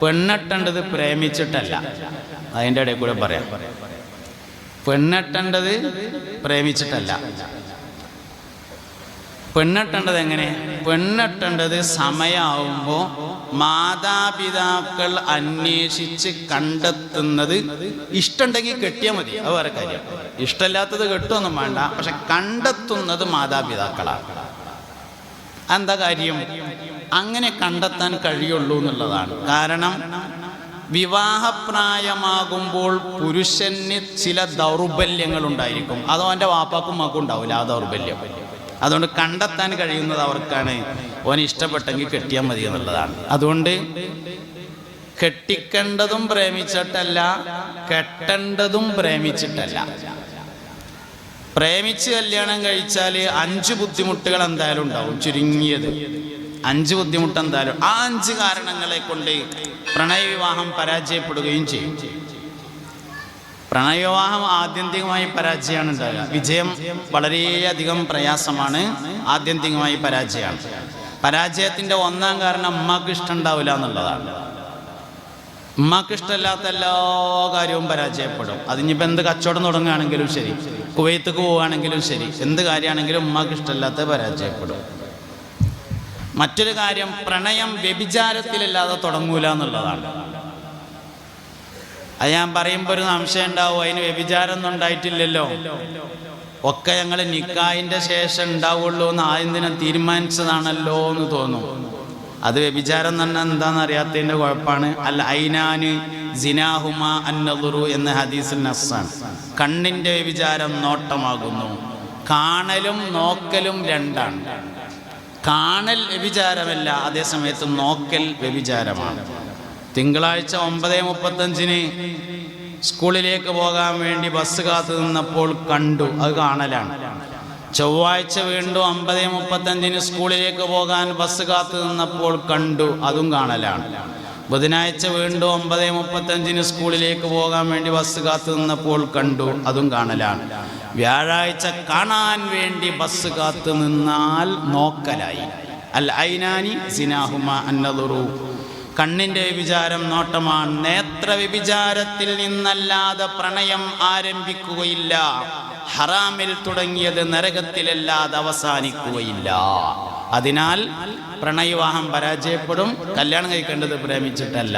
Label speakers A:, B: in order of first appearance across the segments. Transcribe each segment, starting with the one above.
A: പെണ്ണെട്ടേണ്ടത് പ്രേമിച്ചിട്ടല്ല. അതിൻ്റെ ഇടയിൽ കൂടെ പറയാം. പെണ്ണെട്ടേണ്ടത് പ്രേമിച്ചിട്ടല്ല. പെണ്ണെട്ടേണ്ടത് എങ്ങനെ? പെണ്ണെട്ടേണ്ടത് സമയമാവുമ്പോൾ മാതാപിതാക്കൾ അന്വേഷിച്ച് കണ്ടെത്തുന്നത്. ഇഷ്ടമുണ്ടെങ്കിൽ കെട്ടിയാൽ മതി, അത് വേറെ കാര്യം. ഇഷ്ടമില്ലാത്തത് കെട്ടുമൊന്നും വേണ്ട, പക്ഷെ കണ്ടെത്തുന്നത് മാതാപിതാക്കളാണ്. എന്താ കാര്യം? അങ്ങനെ കണ്ടെത്താൻ കഴിയുള്ളൂ എന്നുള്ളതാണ്. കാരണം വിവാഹപ്രായമാകുമ്പോൾ പുരുഷന് ചില ദൗർബല്യങ്ങൾ ഉണ്ടായിരിക്കും. അതോ അവൻ്റെ വാപ്പാക്കും മക്കും ഉണ്ടാവില്ല ആ ദൗർബല്യം. അതുകൊണ്ട് കണ്ടെത്താൻ കഴിയുന്നത് അവർക്കാണ്. ഓന് ഇഷ്ടപ്പെട്ടെങ്കിൽ കെട്ടിയാൽ മതി എന്നുള്ളതാണ്. അതുകൊണ്ട് കെട്ടിക്കേണ്ടതും പ്രേമിച്ചിട്ടല്ല, കെട്ടേണ്ടതും പ്രേമിച്ചിട്ടല്ല. പ്രേമിച്ച് കല്യാണം കഴിച്ചാൽ 5 ബുദ്ധിമുട്ടുകൾ എന്തായാലും ഉണ്ടാവും. ചുരുങ്ങിയത് 5 ബുദ്ധിമുട്ട് എന്തായാലും. ആ 5 കാരണങ്ങളെ കൊണ്ട് പ്രണയവിവാഹം പരാജയപ്പെടുകയും ചെയ്യും. പ്രണയവിവാഹം ആത്യന്തികമായി പരാജയമാണ് ഉണ്ടാകുക. വിജയം വളരെയധികം പ്രയാസമാണ്. ആത്യന്തികമായി പരാജയമാണ്. പരാജയത്തിൻ്റെ ഒന്നാം കാരണം ഉമ്മാക്ക് ഇഷ്ടം ഉണ്ടാവില്ല എന്നുള്ളതാണ്. ഉമ്മാക്ക് ഇഷ്ടമില്ലാത്ത എല്ലാ കാര്യവും പരാജയപ്പെടും. അതിനിപ്പോൾ എന്ത് കച്ചവടം തുടങ്ങുകയാണെങ്കിലും ശരി, കുവൈത്തേക്ക് പോവുകയാണെങ്കിലും ശരി, എന്ത് കാര്യമാണെങ്കിലും ഉമ്മാക്ക് ഇഷ്ടമില്ലാത്ത പരാജയപ്പെടും. മറ്റൊരു കാര്യം, പ്രണയം വ്യഭിചാരത്തിലല്ലാതെ തുടങ്ങൂല എന്നുള്ളതാണ്. അത് ഞാൻ പറയുമ്പോൾ ഒരു സംശയം ഉണ്ടാവും, അതിന് വ്യഭിചാരം ഒന്നും ഉണ്ടായിട്ടില്ലല്ലോ, ഒക്കെ ഞങ്ങൾ നിക്കാഹിൻ്റെ ശേഷം ഉണ്ടാവുള്ളൂ എന്ന് ആദ്യം ദിനം തീരുമാനിച്ചതാണല്ലോ എന്ന് തോന്നും. അത് വ്യഭിചാരം തന്നെ എന്താണെന്ന് അറിയാത്തതിൻ്റെ കുഴപ്പമാണ്. അൽ ഐനാന് സിനാഹുമ അന്നദുറു എന്ന ഹദീസിൽ നസ്സാണ്. കണ്ണിൻ്റെ വ്യഭിചാരം നോട്ടമാകുന്നു. കാണലും നോക്കലും രണ്ടാണ്. കാണൽ വ്യഭിചാരമല്ല, അതേസമയത്ത് നോക്കൽ വ്യഭിചാരമാണ്. തിങ്കളാഴ്ച 9:35 സ്കൂളിലേക്ക് പോകാൻ വേണ്ടി ബസ് കാത്തു നിന്നപ്പോൾ കണ്ടു, അത് കാണലാണ്. ചൊവ്വാഴ്ച വീണ്ടും 9:35 സ്കൂളിലേക്ക് പോകാൻ ബസ് കാത്തു നിന്നപ്പോൾ കണ്ടു, അതും കാണലാണ്. ബുധനാഴ്ച വീണ്ടും 9:35 സ്കൂളിലേക്ക് പോകാൻ വേണ്ടി ബസ് കാത്തു നിന്നപ്പോൾ കണ്ടു, അതും കാണലാണ്. വ്യാഴാഴ്ച കാണാൻ വേണ്ടി ബസ് കാത്തു നിന്നാൽ നോക്കലായി. അൽ ഐനാനി സിനാഹുമ അന്നദുറു. കണ്ണിൻ്റെ വ്യഭിചാരം നോട്ടമാണ്. നേത്ര വ്യഭിചാരത്തിൽ നിന്നല്ലാതെ പ്രണയം ആരംഭിക്കുകയില്ല. ഹറാമിൽ തുടങ്ങിയത് നരകത്തിലല്ലാതെ അവസാനിക്കുകയില്ല. അതിനാൽ പ്രണയവിവാഹം പരാജയപ്പെടും. കല്യാണം കഴിക്കേണ്ടത് പ്രേമിച്ചിട്ടല്ല.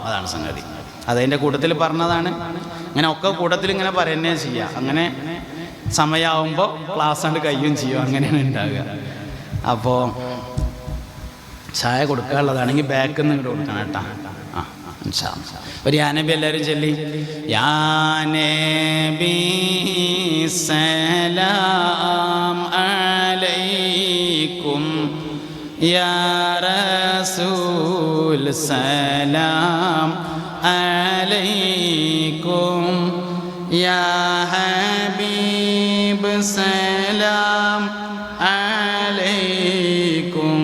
A: അതാണ് സംഗതി. അതതിൻ്റെ കൂട്ടത്തിൽ പറഞ്ഞതാണ്. ഇങ്ങനെ ഒക്കെ കൂട്ടത്തിൽ ഇങ്ങനെ പറയുന്നേ ചെയ്യുക. അങ്ങനെ സമയമാകുമ്പോൾ ക്ലാസ് കൊണ്ട് കഴിയും ചെയ്യും. അങ്ങനെയാണ് ഉണ്ടാവുക. അപ്പോൾ ചായ കൊടുക്കാനുള്ളതാണെങ്കിൽ ബാക്കിൽ നിന്ന് ഇങ്ങോട്ട് കൊടുക്കണം കേട്ടോ. ഒരു യാനബി എല്ലാവരും ചൊല്ലി. യാനബി സലാം അലൈക്കും യാ റസൂൽ സലാം അലൈക്കും യാ ഹബീബ് സലാം അലൈക്കും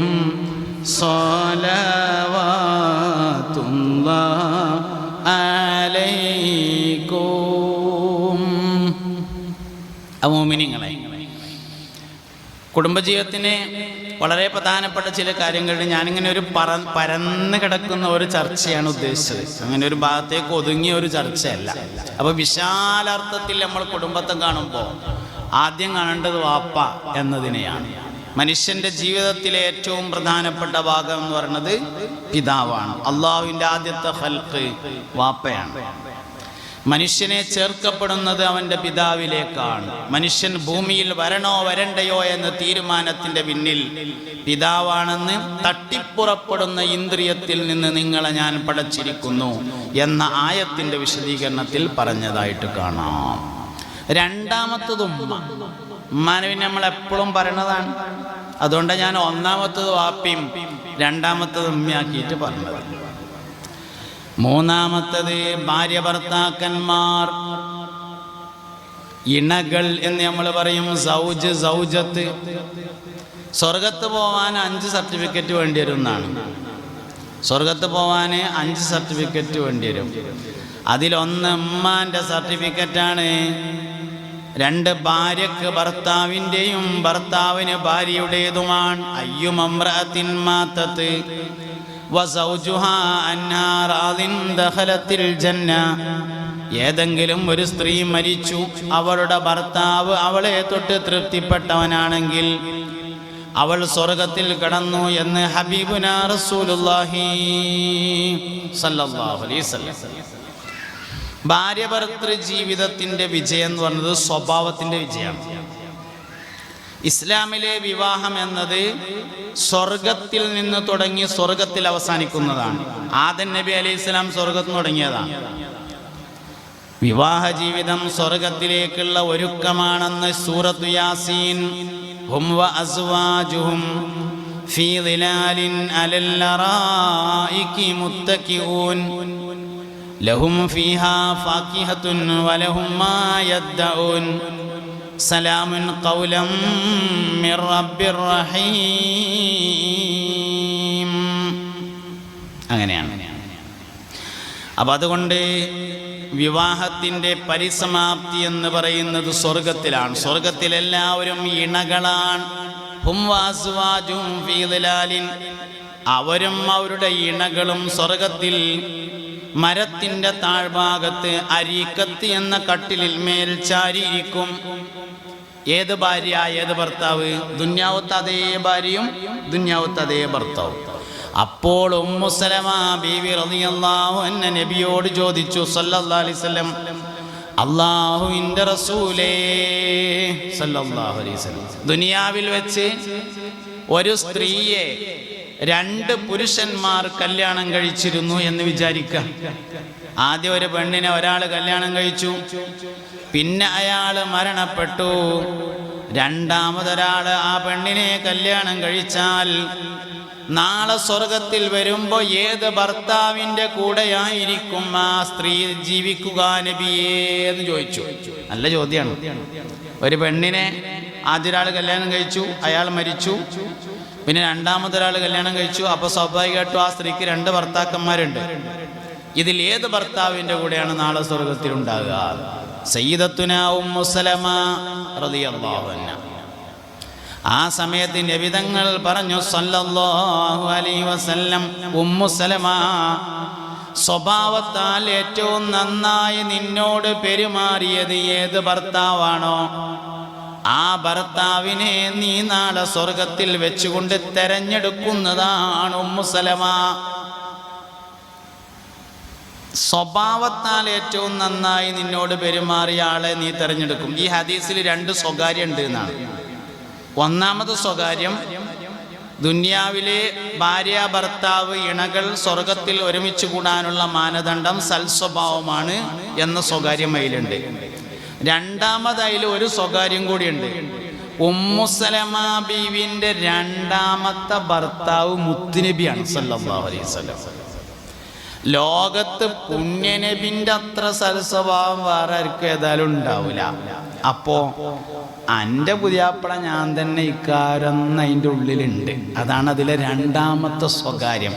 A: സ്വലവാതുല്ലാഹ് അലൈക്കും. മുഅ്മിനീങ്ങളെ, കുടുംബജീവിതത്തിന് വളരെ പ്രധാനപ്പെട്ട ചില കാര്യങ്ങളിൽ ഞാനിങ്ങനെ ഒരു പരന്ന് കിടക്കുന്ന ഒരു ചർച്ചയാണ് ഉദ്ദേശിച്ചത്. അങ്ങനെ ഒരു ഭാഗത്തേക്ക് ഒതുങ്ങിയ ഒരു ചർച്ചയല്ല. അപ്പോൾ വിശാലാർത്ഥത്തിൽ നമ്മൾ കുടുംബത്തെ കാണുമ്പോൾ ആദ്യം കാണേണ്ടത് വാപ്പ എന്നതിനെയാണ്. മനുഷ്യൻ്റെ ജീവിതത്തിലെ ഏറ്റവും പ്രധാനപ്പെട്ട ഭാഗം എന്ന് പറയുന്നത് പിതാവാണ്. അള്ളാഹുവിൻ്റെ ആദ്യത്തെ ഖൽഖ് വാപ്പയാണ്. മനുഷ്യനെ ചേർക്കപ്പെടുന്നത് അവൻ്റെ പിതാവിലേക്കാണ്. മനുഷ്യൻ ഭൂമിയിൽ വരണോ വരണ്ടയോ എന്ന തീരുമാനത്തിൻ്റെ പിന്നിൽ പിതാവാണെന്ന് തട്ടിപ്പുറപ്പെടുന്ന ഇന്ദ്രിയത്തിൽ നിന്ന് നിങ്ങളെ ഞാൻ പടച്ചിരിക്കുന്നു എന്ന ആയത്തിൻ്റെ വിശദീകരണത്തിൽ പറഞ്ഞതായിട്ട് കാണാം. രണ്ടാമത്തത് ഉമ്മ. ഉമ്മാനെ നമ്മളെപ്പോഴും പറയണതാണ്. അതുകൊണ്ട് ഞാൻ ഒന്നാമത്തത് വാപ്പിയും രണ്ടാമത്തത് ഉമ്മയാക്കിയിട്ട് പറഞ്ഞത്. മൂന്നാമത്തത് ഭാര്യ ഭർത്താക്കന്മാർ, ഇണകൾ എന്ന് നമ്മൾ പറയും. സൗജ് സൗജത്ത്. സ്വർഗത്ത് പോവാൻ 5 സർട്ടിഫിക്കറ്റ് വേണ്ടി വരും എന്നാണ്. സ്വർഗത്ത് പോവാൻ 5 സർട്ടിഫിക്കറ്റ് വേണ്ടി വരും. അതിലൊന്ന് ഉമ്മാൻ്റെ സർട്ടിഫിക്കറ്റാണ്. 2 ഭാര്യക്ക് ഭർത്താവിൻ്റെയും ഭർത്താവിന് ഭാര്യയുടേതുമാണ്. അയ്യുമംറഅത്തിൻ മാതത്ത്. വസൗജുഹാ അന്നാ റാദിൻ ദഖലത്തിൽ ജന്ന. ഏതെങ്കിലും ഒരു സ്ത്രീ മരിച്ചു, അവളുടെ ഭർത്താവ് അവളെ തൊട്ട് തൃപ്തിപ്പെട്ടവനാണെങ്കിൽ അവൾ സ്വർഗത്തിൽ കടന്നു എന്ന് ഹബീബുനാ റസൂലുള്ളാഹി സ്വല്ലല്ലാഹു അലൈഹി വസല്ലം. ഭാര്യ ഭർത്തൃ ജീവിതത്തിന്റെ വിജയം എന്ന് പറയുന്നത് സ്വഭാവത്തിന്റെ വിജയമാണ്. ഇസ്ലാമിലെ വിവാഹം എന്നത് സ്വർഗത്തിൽ നിന്ന് തുടങ്ങി സ്വർഗത്തിൽ അവസാനിക്കുന്നതാണ്. ആദം നബി അലൈഹിസ്സലാം സ്വർഗത്തിൽ തുടങ്ങിയതാണ്. വിവാഹ ജീവിതം സ്വർഗത്തിലേക്കുള്ള ഒരുക്കമാണെന്ന് സൂറത്തു യാസീൻ ഹും വ അസ്വാജുഹും ഫീ ദിലാലിൻ അലൽ അറായികി മുത്തഖിഊൻ ലഹും ഫീഹാ ഫാകിഹത്തുൻ വലഹും മാ യദ്ദഊൻ സലാമുൻ ഖൗലം മിർ റബ്ബിർ റഹീം. അങ്ങനെയാണ്. അപ്പം അതുകൊണ്ട് വിവാഹത്തിൻ്റെ പരിസമാപ്തി എന്ന് പറയുന്നത് സ്വർഗത്തിലാണ്. സ്വർഗത്തിൽ എല്ലാവരും ഇണകളാണ്. ഹും വഅസ്വാജുഹും ഫീ ദിലാലിൻ, അവരും അവരുടെ ഇണകളും സ്വർഗത്തിൽ മരത്തിൻ്റെ താഴ്ഭാഗത്ത് അരീക്കത്ത് എന്ന കട്ടിലിൽ മേൽ ചാരിയിരിക്കും. ഏത് ഭാര്യ, ഏത് ഭർത്താവ്? ദുന്യാവത്ത് അതേ ഭാര്യയും ദുന്യാവത്ത് അതേ ഭർത്താവും. അപ്പോൾ ഉമ്മു സലമ ബീവി റളിയല്ലാഹു അൻഹ നബിയോട് ചോദിച്ചു സല്ലല്ലാഹു അലൈഹി വസല്ലം, അല്ലാഹുവിൻ്റെ റസൂലേ സല്ലല്ലാഹു അലൈഹി വസല്ലം, ദുനിയാവിൽ വെച്ച് ഒരു സ്ത്രീയെ 2 പുരുഷന്മാർ കല്യാണം കഴിച്ചിരുന്നു എന്ന് വിചാരിക്കുക. ആദ്യം ഒരു പെണ്ണിനെ ഒരാൾ കല്യാണം കഴിച്ചു, പിന്നെ അയാൾ മരണപ്പെട്ടു. രണ്ടാമതൊരാൾ ആ പെണ്ണിനെ കല്യാണം കഴിച്ചാൽ നാളെ സ്വർഗത്തിൽ വരുമ്പോൾ ഏത് ഭർത്താവിൻ്റെ കൂടെയായിരിക്കും ആ സ്ത്രീ ജീവിക്കുക നബിയേ എന്ന് ചോദിച്ചു. നല്ല ചോദ്യമാണ്. ഒരു പെണ്ണിനെ ആദ്യ ഒരാൾ കല്യാണം കഴിച്ചു, അയാൾ മരിച്ചു. പിന്നെ രണ്ടാമതൊരാൾ കല്യാണം കഴിച്ചു. അപ്പോൾ സ്വാഭാവികമായിട്ടും ആ സ്ത്രീക്ക് 2 ഭർത്താക്കന്മാരുണ്ട്. ഇതിൽ ഏത് ഭർത്താവിൻ്റെ കൂടെയാണ് നാളെ സ്വർഗത്തിൽ ഉണ്ടാകുക? സയ്യിദത്തുനാ ഉമ്മു സലമ റളിയല്ലാഹു അൻഹ. ആ സമയത്ത് നബി തങ്ങൾ പറഞ്ഞു സല്ലല്ലാഹു അലൈഹി വസല്ലം, ഉമ്മു സലമ, സ്വഭാവത്താൽ ഏറ്റവും നന്നായി നിന്നോട് പെരുമാറിയത് ഏത് ഭർത്താവാണോ ആ ഭർത്താവിനെ നീ നാളെ സ്വർഗത്തിൽ വെച്ചുകൊണ്ട് തെരഞ്ഞെടുക്കുന്നതാണ് ഉമ്മു സലമ. സ്വഭാവത്താൽ ഏറ്റവും നന്നായി നിന്നോട് പെരുമാറിയ ആളെ നീ തെരഞ്ഞെടുക്കും. ഈ ഹദീസിൽ 2 സ്വകാര്യം ഉണ്ട് എന്നാണ്. ഒന്നാമത് സ്വകാര്യം, ദുന്യാവിലെ ഭാര്യ ഭർത്താവ് ഇണകൾ സ്വർഗത്തിൽ ഒരുമിച്ച് കൂടാനുള്ള മാനദണ്ഡം സൽസ്വഭാവമാണ് എന്ന സ്വകാര്യം അതിലുണ്ട്. രണ്ടാമതായാലും ഒരു സ്വകാര്യം കൂടിയുണ്ട്. ഉമ്മു സലമ ബീവിന്റെ 2ാമത്തെ ഭർത്താവ് മുത്തുനബിയാണ് സല്ലല്ലാഹു അലൈഹി വസല്ലം. ലോകത്ത് പുണ്യനബിന്റെ അത്ര സൽസ്വഭാവം വേറെ ആർക്കും ഏതായാലും ഉണ്ടാവില്ല. അപ്പോ എൻ്റെ പുതിയാപ്പള ഞാൻ തന്നെ ഇക്കാരം അതിൻ്റെ ഉള്ളിലുണ്ട്. അതാണ് അതിലെ 2ാമത്തെ സ്വകാര്യം.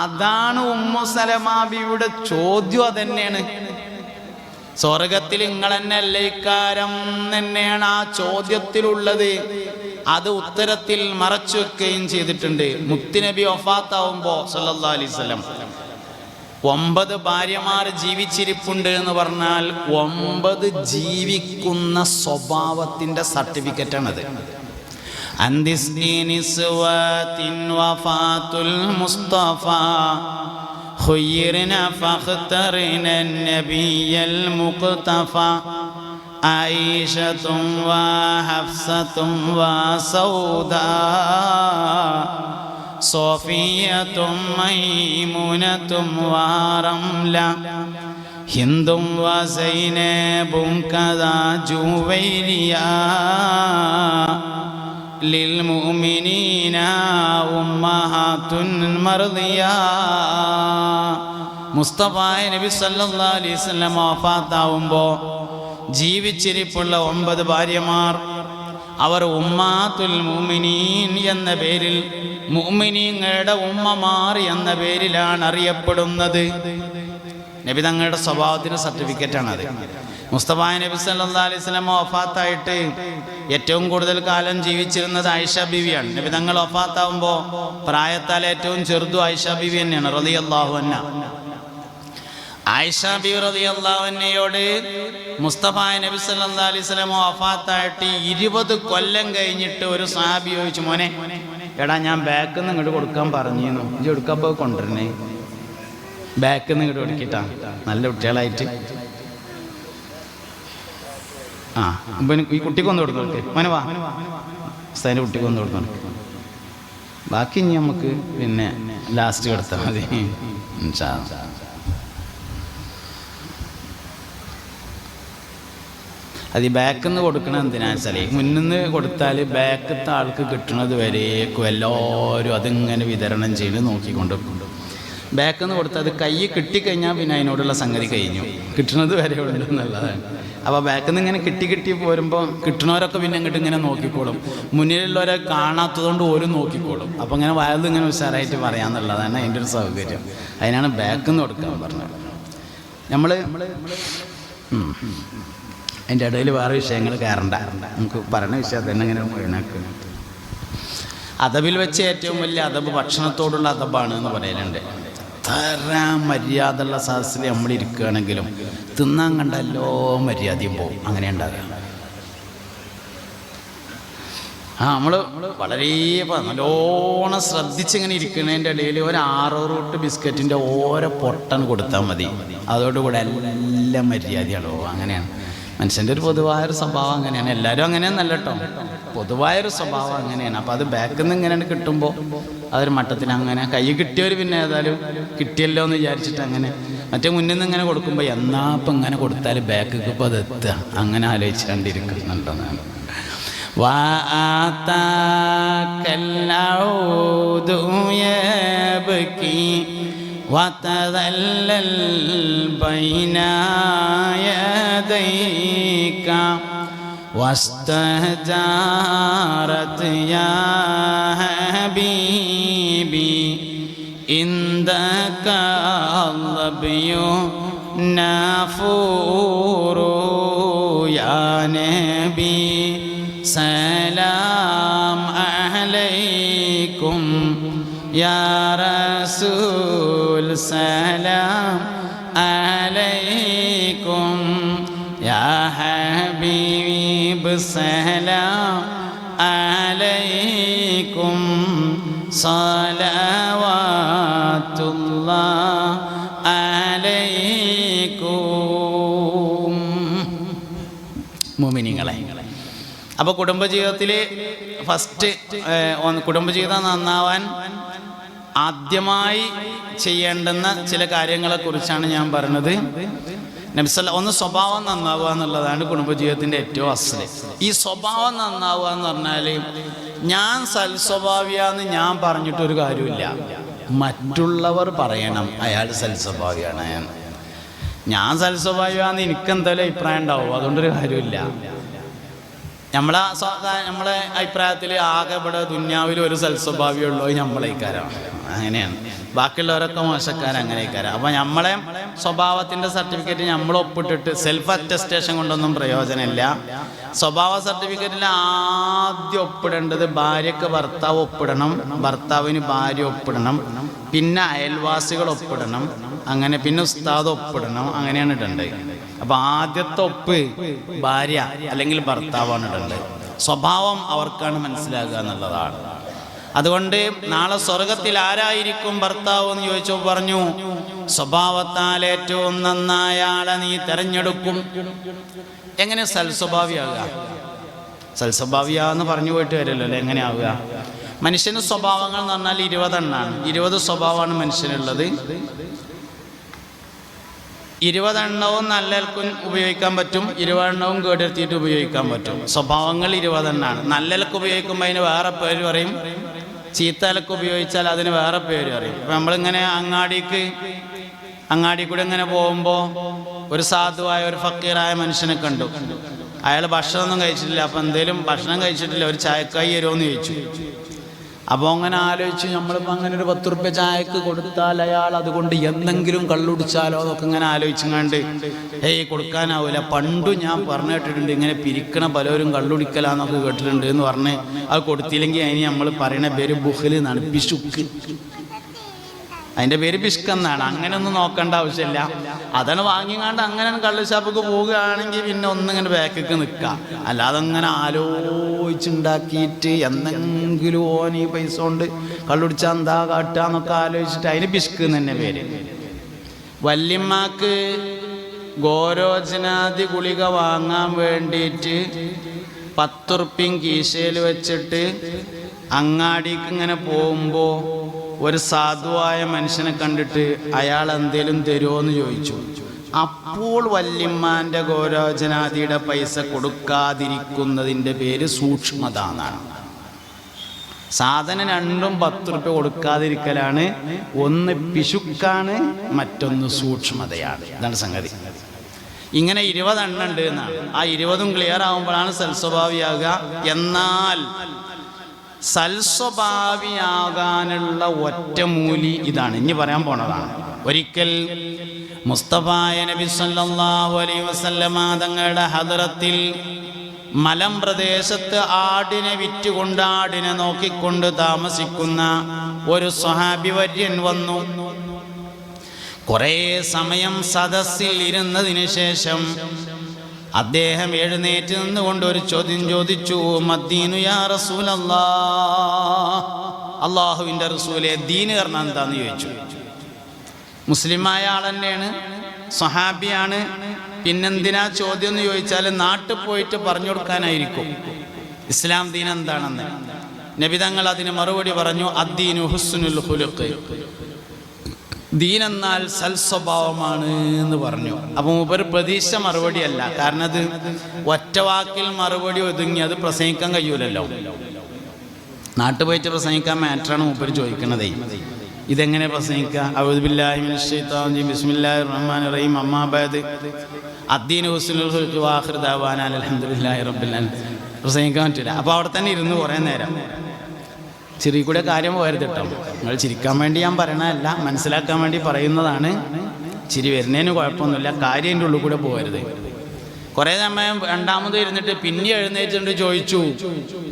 A: അതാണ് ഉമ്മു സലമ ബീവിയുടെ ചോദ്യം. അതന്നെയാണ് സ്വർഗത്തിൽ നിങ്ങളെന്നല്ലേ ഇക്കാരം തന്നെയാണ് ആ ചോദ്യത്തിലുള്ളത്. അത് ഉത്തരത്തിൽ മറച്ചു വെക്കുകയും ചെയ്തിട്ടുണ്ട്. മുത്തുനബി വഫാത്താവുമ്പോൾ സല്ലല്ലാഹു അലൈഹി വസല്ലം 9 ഭാര്യമാർ ജീവിച്ചിരിപ്പുണ്ട് എന്ന് പറഞ്ഞാൽ 9 ജീവിക്കുന്ന സ്വഭാവത്തിൻ്റെ സർട്ടിഫിക്കറ്റാണത്. അന്തിസ്നീനിസ്വാതിൻ വഫാത്തുൽ മുസ്തഫ ഖുയ്യിർന ഫഖ്തറിന നബിയൽ മുഖ്തഫ ആയിഷത്തും വഹഫ്സത്തും വസൗദാ സോഫിയത്തും മൈമുനത്തും വറംല ഹിന്ദും വസൈനബും കദാ ജുവൈരിയ ലിൽമുഅ്മിനീന ഉമ്മഹാത്തുൻ മർദിയ. മുസ്തഫ നബി സല്ലല്ലാഹു അലൈഹി വസല്ലം വഫാത്താവുമ്പോൾ ജീവിച്ചിരിപ്പുള്ള 9 ഭാര്യമാർ, അവർ ഉമ്മാത്തുൽ മുഅ്മിനീൻ എന്ന പേരിൽ, മുഅ്മിനീങ്ങളുടെ ഉമ്മമാർ എന്ന പേരിലാണ് അറിയപ്പെടുന്നത്. നബി തങ്ങളുടെ സ്വഭാവത്തിന് സർട്ടിഫിക്കറ്റാണത്. മുസ്തഫ നബി സല്ലല്ലാഹു അലൈഹി വസല്ലം വഫാത്തായിട്ട് ഏറ്റവും കൂടുതൽ കാലം ജീവിച്ചിരുന്നത് ആയിഷ ബീവിയാണ്. നബി തങ്ങൾ വഫാത്താവുമ്പോൾ പ്രായത്താൽ ഏറ്റവും ചെറുതും ആയിഷ ബീവി തന്നെയാണ് റളിയല്ലാഹു അൻഹ. ആയിഷ ബീവി റളിയല്ലാഹു അൻഹയോട് മുസ്തഫ നബി സല്ലല്ലാഹു അലൈഹി വസല്ലം വഫാത്തായിട്ട് 20 കൊല്ലം കഴിഞ്ഞിട്ട് ഒരു സഹാബി ചോദിച്ചു, മോനെ എടാ ഞാൻ ബാക്കിൽ നിന്ന് ഇങ്ങോട്ട് കൊടുക്കാൻ പറഞ്ഞിരുന്നു, ഇജ്ജ് എടുക്കപ്പോൾ കൊണ്ടുവരണേ, ബാക്കിൽ നിന്ന് ഇങ്ങോട്ട് കൊടുക്കിട്ടാ നല്ല കുട്ടികളായിട്ട്. ആ ഈ കുട്ടിക്ക് ഒന്ന് കൊടുത്തു, മോനെ വാ ഉസ്താദിൻ്റെ കുട്ടിക്ക് ഒന്ന് കൊടുത്തു, ബാക്കി ഇനി നമുക്ക് പിന്നെ ലാസ്റ്റ് കൊടുത്താൽ മതി ഇൻഷാ അല്ലാഹ്. അത് ഈ ബാക്കിൽ നിന്ന് കൊടുക്കണം എന്തിനാ വെച്ചാൽ മുന്നിൽ നിന്ന് കൊടുത്താൽ ബാക്കത്തെ ആൾക്ക് കിട്ടുന്നത് വരേക്കും എല്ലാവരും അതിങ്ങനെ വിതരണം ചെയ്ത് നോക്കിക്കൊണ്ടിരിക്കും. ബാക്കിൽ നിന്ന് കൊടുത്താൽ അത് കൈ കിട്ടിക്കഴിഞ്ഞാൽ പിന്നെ അതിനോടുള്ള സംഗതി കഴിഞ്ഞു, കിട്ടുന്നത് വരെ ഉണ്ട് എന്നുള്ളതാണ്. അപ്പോൾ ബാക്കിൽ നിന്ന് ഇങ്ങനെ കിട്ടി പോരുമ്പോൾ കിട്ടുന്നവരൊക്കെ പിന്നെ അങ്ങോട്ട് ഇങ്ങനെ നോക്കിക്കോളും, മുന്നിലുള്ളവരെ കാണാത്തതുകൊണ്ട് ഓരും നോക്കിക്കോളും. അപ്പോൾ ഇങ്ങനെ വയത് ഇങ്ങനെ ഉഷാറായിട്ട് പറയാമെന്നുള്ളതാണ് അതിൻ്റെ ഒരു സൗകര്യം. അതിനാണ് ബാക്കിൽ നിന്ന് കൊടുക്കാൻ പറഞ്ഞത്. നമ്മൾ അതിൻ്റെ ഇടയിൽ വേറെ വിഷയങ്ങൾ കയറണ്ട, നമുക്ക് പറയുന്ന വിഷയം തന്നെ ഇങ്ങനെ മുഴുവനാക്കുന്നു. അദബിൽ വെച്ച് ഏറ്റവും വലിയ അദബ് ഭക്ഷണത്തോടുള്ള അദബാണ് എന്ന് പറയലുണ്ട്. എത്ര മര്യാദയുള്ള സദസ്സിൽ നമ്മളിരിക്കുകയാണെങ്കിലും തിന്നാൻ കണ്ട എല്ലാ മര്യാദയും പോകും, അങ്ങനെ ഉണ്ടാകുക. നമ്മൾ വളരെ നല്ലോണം ശ്രദ്ധിച്ചിങ്ങനെ ഇരിക്കുന്നതിൻ്റെ ഇടയിൽ ഒരു 6 റൂട്ട് ബിസ്ക്കറ്റിൻ്റെ ഓരോ പൊട്ടൻ കൊടുത്താൽ മതി, അതോടുകൂടെ എല്ലാം മര്യാദയാണോ. അങ്ങനെയാണ് മനുഷ്യൻ്റെ ഒരു പൊതുവായൊരു സ്വഭാവം, അങ്ങനെയാണ്. എല്ലാവരും അങ്ങനെയൊന്നല്ല കേട്ടോ, പൊതുവായൊരു സ്വഭാവം അങ്ങനെയാണ്. അപ്പോൾ അത് ബാക്കിൽ നിന്ന് ഇങ്ങനെ കിട്ടുമ്പോൾ അതൊരു മട്ടത്തിൽ അങ്ങനെ കൈ കിട്ടിയവർ പിന്നെ ഏതായാലും കിട്ടിയല്ലോ എന്ന് വിചാരിച്ചിട്ട് അങ്ങനെ, മറ്റേ മുന്നിൽ നിന്ന് ഇങ്ങനെ കൊടുക്കുമ്പോൾ എന്നാ ഇപ്പം ഇങ്ങനെ കൊടുത്താൽ ബാക്കിക്ക് ഇപ്പോൾ അത് എത്തുക, അങ്ങനെ ആലോചിച്ചുകൊണ്ടിരിക്കുന്നുണ്ടെന്നാണ്. وتذلل بين يديك واستهجرت يا حبيبي عندك الظبي نافور يا نبي سلام عليكم يا رسول سلام عليكم يا حبيب سلام عليكم صلوات الله عليكم. മുഅ്മിനീങ്ങളെ, അപ്പോൾ കുടുംബജീവിതത്തിൽ ഫസ്റ്റ് കുടുംബജീവിതം നന്നാവാൻ ആദ്യമായി ചെയ്യേണ്ടുന്ന ചില കാര്യങ്ങളെക്കുറിച്ചാണ് ഞാൻ പറഞ്ഞത്. ഒന്ന് സ്വഭാവം നന്നാവുക എന്നുള്ളതാണ് കുടുംബജീവിതത്തിൻ്റെ ഏറ്റവും അസ്ല്. ഈ സ്വഭാവം നന്നാവുക എന്ന് പറഞ്ഞാൽ ഞാൻ സൽസ്വഭാവിയാന്ന് ഞാൻ പറഞ്ഞിട്ടൊരു കാര്യമില്ല, മറ്റുള്ളവർ പറയണം അയാൾ സൽസ്വഭാവിയാണ്. ഞാൻ സൽസ്വഭാവിയാന്ന് എനിക്കെന്തായാലും അഭിപ്രായം ഉണ്ടാവും, അതുകൊണ്ടൊരു കാര്യമില്ല. നമ്മളെ അഭിപ്രായത്തിൽ ആകെ ഇവിടെ ദുന്യാവിൽ ഒരു സൽസ്വഭാവിയുള്ളൂ നമ്മളെ ഇക്കാരാണ്, അങ്ങനെയാണ്. ബാക്കിയുള്ളവരൊക്കെ മോശക്കാരൻ, അങ്ങനെ ഇക്കാരം. അപ്പോൾ നമ്മളെ സ്വഭാവത്തിൻ്റെ സർട്ടിഫിക്കറ്റ് നമ്മൾ ഒപ്പിട്ടിട്ട് സെൽഫ് അറ്റസ്റ്റേഷൻ കൊണ്ടൊന്നും പ്രയോജനമില്ല. സ്വഭാവ സർട്ടിഫിക്കറ്റിൽ ആദ്യം ഒപ്പിടേണ്ടത് ഭാര്യയ്ക്ക് ഭർത്താവ് ഒപ്പിടണം, ഭർത്താവിന് ഭാര്യ ഒപ്പിടണം, പിന്നെ അയൽവാസികൾ ഒപ്പിടണം, അങ്ങനെ പിന്നെ ഉസ്താദ് ഒപ്പിടണം, അങ്ങനെയാണ് ഇടേണ്ടത്. അപ്പോൾ ആദ്യത്തെ ഒപ്പ് ഭാര്യ അല്ലെങ്കിൽ ഭർത്താവാണ് ഇടേണ്ടത്. സ്വഭാവം അവർക്കാണ് മനസ്സിലാക്കുക എന്നുള്ളതാണ്. അതുകൊണ്ട് നാളെ സ്വർഗത്തിൽ ആരായിരിക്കും ഭർത്താവ് എന്ന് ചോദിച്ചപ്പോൾ പറഞ്ഞു, സ്വഭാവത്താൽ ഏറ്റവും നന്നായ ആളെ നീ തിരഞ്ഞെടുക്കും. എങ്ങനെ സൽസ്വഭാവിയാകുക? സൽസ്വഭാവിയാന്ന് പറഞ്ഞു പോയിട്ട് വരില്ലല്ലോ, അല്ലേ? എങ്ങനെയാവുക? മനുഷ്യന് സ്വഭാവങ്ങൾ എന്ന് പറഞ്ഞാൽ 20 എണ്ണമാണ്. 20 സ്വഭാവമാണ് മനുഷ്യനുള്ളത്. 20 എണ്ണവും നല്ലൽക്കും ഉപയോഗിക്കാൻ പറ്റും, 20 എണ്ണവും കേടെടുത്തിയിട്ട് ഉപയോഗിക്കാൻ പറ്റും. സ്വഭാവങ്ങൾ 20 എണ്ണമാണ്. നല്ലൽക്ക് ഉപയോഗിക്കുമ്പോൾ അതിന് വേറെ പേര് പറയും, ചീത്തലക്ക് ഉപയോഗിച്ചാൽ അതിന് വേറെ പേര് അറിയും. ഇപ്പം നമ്മളിങ്ങനെ അങ്ങാടി കൂടെ ഇങ്ങനെ പോകുമ്പോൾ ഒരു സാധുവായ ഒരു ഫക്കീറായ മനുഷ്യനെ കണ്ടു. അയാൾ ഭക്ഷണമൊന്നും കഴിച്ചിട്ടില്ല. അപ്പം എന്തേലും ഭക്ഷണം കഴിച്ചിട്ടില്ല, ഒരു ചായക്കായി തരുമോ എന്ന് ചോദിച്ചു. അപ്പോൾ അങ്ങനെ ആലോചിച്ച് നമ്മളിപ്പോൾ അങ്ങനെ ഒരു 10 റുപ്യ ചായക്ക് കൊടുത്താൽ അയാൾ അതുകൊണ്ട് എന്തെങ്കിലും കള്ളുടിച്ചാലോ അതൊക്കെ ഇങ്ങനെ ആലോചിച്ചങ്ങാണ്ട് കൊടുക്കാനാവില്ല. പണ്ടും ഞാൻ പറഞ്ഞു കേട്ടിട്ടുണ്ട് ഇങ്ങനെ പിരിക്കണ പലരും കള്ളുടിക്കലാന്നൊക്കെ കേട്ടിട്ടുണ്ട് എന്ന് പറഞ്ഞ് അത് കൊടുത്തില്ലെങ്കിൽ അതിന് നമ്മൾ പറയണ പേര് ബുഖല് എന്നാണ്, പിശുക്ക്. അതിൻ്റെ പേര് പിഷ്കെന്നാണ്. അങ്ങനെയൊന്നും നോക്കേണ്ട ആവശ്യമില്ല. അതാണ് വാങ്ങിക്കാണ്ട് അങ്ങനെ കള്ള് ഷാപ്പൊക്കെ പോവുകയാണെങ്കിൽ പിന്നെ ഒന്നിങ്ങനെ ബാക്കിക്ക് നിൽക്കാം. അല്ലാതെ അങ്ങനെ ആലോചിച്ചുണ്ടാക്കിയിട്ട് എന്തെങ്കിലും ഓൻ ഈ പൈസ കൊണ്ട് കള്ളുടിച്ചാൽ എന്താ കാട്ടുക എന്നൊക്കെ ആലോചിച്ചിട്ട് അതിന് പിഷ്ക് എന്ന് തന്നെ പേര്. വല്യമ്മക്ക് ഗോരോചനാദി ഗുളിക വാങ്ങാൻ വേണ്ടിയിട്ട് 10 റുപ്യം കീശയിൽ വെച്ചിട്ട് അങ്ങാടിക്ക് ഇങ്ങനെ പോകുമ്പോൾ ഒരു സാധുവായ മനുഷ്യനെ കണ്ടിട്ട് അയാൾ എന്തേലും തരുമോ എന്ന് ചോദിച്ചു. അപ്പോൾ വല്യമ്മാൻ്റെ ഗോരോചനാദിയുടെ പൈസ കൊടുക്കാതിരിക്കുന്നതിൻ്റെ പേര് സൂക്ഷ്മത എന്നാണ്. സാധനം രണ്ടും 10 റുപ്യ കൊടുക്കാതിരിക്കലാണ്. ഒന്ന് പിശുക്കാണ്, മറ്റൊന്ന് സൂക്ഷ്മതയാണ്. ഇതാണ് സംഗതി. ഇങ്ങനെ 20 എണ്ണം ഉണ്ട് എന്നാണ്. ആ 20ഉം ക്ലിയർ ആകുമ്പോഴാണ് സൽസ്വഭാവിയാകുക. എന്നാൽ സൽസ്വഭാവിയാകാനുള്ള ഒറ്റമൂലി ഇതാണ്, ഇനി പറയാൻ പോണതാണ്. ഒരിക്കൽ മുസ്തഫായ നബി സല്ലല്ലാഹു അലൈഹി വസല്ലമ തങ്ങളുടെ ഹദ്റത്തിൽ മലമ്പ്രദേശത്ത് ആടിനെ വിറ്റുകൊണ്ട് ആടിനെ നോക്കിക്കൊണ്ട് താമസിക്കുന്ന ഒരു സ്വഹാബി വര്യൻ വന്നു. കുറേ സമയം സദസ്സിൽ ഇരുന്നതിന് ശേഷം അദ്ദേഹം എഴുന്നേറ്റ് നിന്നുകൊണ്ട് ഒരു ചോദ്യം ചോദിച്ചു. മദ്ദീനു യാ റസൂലല്ലാഹ്, അള്ളാഹുവിൻ്റെ റസൂലേ ദീന് കാരണം എന്താന്ന് ചോദിച്ചു. മുസ്ലിമായ ആൾ തന്നെയാണ്, സ്വഹാബിയാണ്. പിന്നെന്തിനാ ചോദ്യം എന്ന് ചോദിച്ചാൽ നാട്ടിൽ പോയിട്ട് പറഞ്ഞു കൊടുക്കാനായിരിക്കും ഇസ്ലാം ദീൻ എന്താണെന്ന്. നബി തങ്ങൾ അതിന് മറുപടി പറഞ്ഞു, അദ്ദീനു ഹുസ്നുൽ ഖുലുഖ്, ദീൻ എന്നാൽ സൽസ്വഭാവമാണ് എന്ന് പറഞ്ഞു. അപ്പം ഒരു പ്രതീക്ഷ മറുപടിയല്ല. കാരണം അത് ഒറ്റ വാക്കിൽ മറുപടി ഒതുങ്ങി അത് പ്രസംഗിക്കാൻ കഴിയൂലല്ലോ. നാട്ടിൽ പോയിട്ട് പ്രസംഗിക്കാൻ മാറ്ററാണ് മൂപ്പർ ചോദിക്കണതേ. ഇതെങ്ങനെ പ്രസംഗിക്കുക? അഊദു ബില്ലാഹി മിനശ് ശൈത്വാനിർ റജീം ബിസ്മില്ലാഹിർ റഹ്മാനിർ റഹീം അമ്മാ ബഅദ് അദ്ദീനു ഹുസ്നുൽ ഖുലുഖ് വആഖിറു ദഅവാനാ അൽഹംദുലില്ലാഹി റബ്ബിൽ ആലമീൻ. പ്രസംഗിക്കാൻ പറ്റില്ല. അപ്പോൾ അവിടെ തന്നെ ഇരുന്ന് കുറേ നേരം. ചിരി കൂടെ കാര്യം പോകരുത് കേട്ടോ. നിങ്ങൾ ചിരിക്കാൻ വേണ്ടി ഞാൻ പറയണതല്ല, മനസ്സിലാക്കാൻ വേണ്ടി പറയുന്നതാണ്. ചിരി വരുന്നതിന് കുഴപ്പമൊന്നുമില്ല, കാര്യം എൻ്റെ ഉള്ളിൽ കൂടെ പോകരുത്. കുറേ സമയം രണ്ടാമത് ഇരുന്നിട്ട് പിന്നെ എഴുന്നേറ്റുകൊണ്ട് ചോദിച്ചു,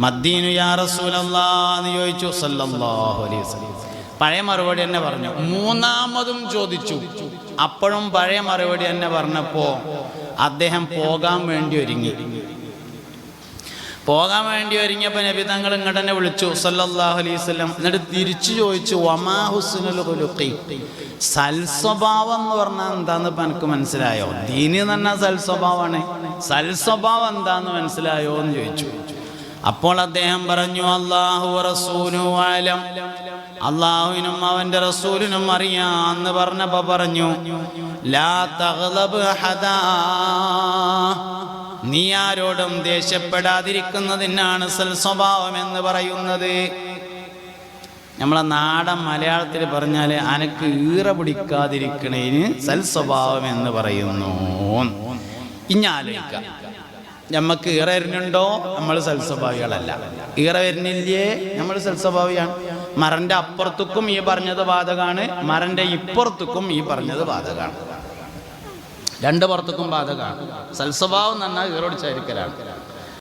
A: മദ്ദീനു യാ റസൂലല്ലാഹ് എന്ന് ചോദിച്ചു സല്ലല്ലാഹു അലൈഹി വസല്ലം. പഴയ മറുപടി തന്നെ പറഞ്ഞു. മൂന്നാമതും ചോദിച്ചു, അപ്പോഴും പഴയ മറുപടി തന്നെ പറഞ്ഞപ്പോൾ അദ്ദേഹം പോകാൻ വേണ്ടി ഒരുങ്ങിയപ്പോൾ നബി തങ്ങൾ ഇങ്ങോട്ട് തന്നെ വിളിച്ചു സല്ലല്ലാഹു അലൈഹി വസല്ലം. എന്നിട്ട് തിരിച്ചു ചോദിച്ചു, വമാ ഹുസ്നുൽ ഖുലുഖി, സൽസ്വഭാവം എന്ന് പറഞ്ഞാൽ എന്താന്ന് ഇപ്പം എനിക്ക് മനസ്സിലായോ? ദീനി എന്ന് പറഞ്ഞാൽ സൽസ്വഭാവമാണ്. സൽസ്വഭാവം എന്താന്ന് മനസ്സിലായോ എന്ന് ചോദിച്ചു. അപ്പോൾ അദ്ദേഹം പറഞ്ഞു, അല്ലാഹു വറസൂലുഹു അഅലം, അള്ളാഹുവിനും അവൻ്റെ റസൂലിനും അറിയാന്ന് പറഞ്ഞപ്പോൾ പറഞ്ഞു, ലാ തഗ്ളബ് അഹദാ, നീ ആരോടും ദേഷ്യപ്പെടാതിരിക്കുന്നതിനാണ് സൽസ്വഭാവം എന്ന് പറയുന്നത്. നമ്മളെ നാടൻ മലയാളത്തിൽ പറഞ്ഞാൽ അനക്ക് ഈറ പിടിക്കാതിരിക്കണേന് സൽസ്വഭാവം എന്ന് പറയുന്നു. ഇനി ആലോചിക്കാം, നമുക്ക് ഈറ വരുന്നുണ്ടോ? നമ്മൾ സൽസ്വഭാവികളല്ല. ഈറ വരുന്നില്ലേ? നമ്മൾ സൽസ്വഭാവിയാണ്. മരൻ്റെ അപ്പുറത്തേക്കും ഈ പറഞ്ഞത് ബാധകമാണ്, മരൻ്റെ ഇപ്പുറത്തേക്കും ഈ പറഞ്ഞത് ബാധകമാണ്. രണ്ട് പുറത്തേക്കും ബാധകമാണ്. സൽസ്വഭാവം എന്ന് പറഞ്ഞാൽ ഈറോടിച്ചായിരിക്കലാണ്.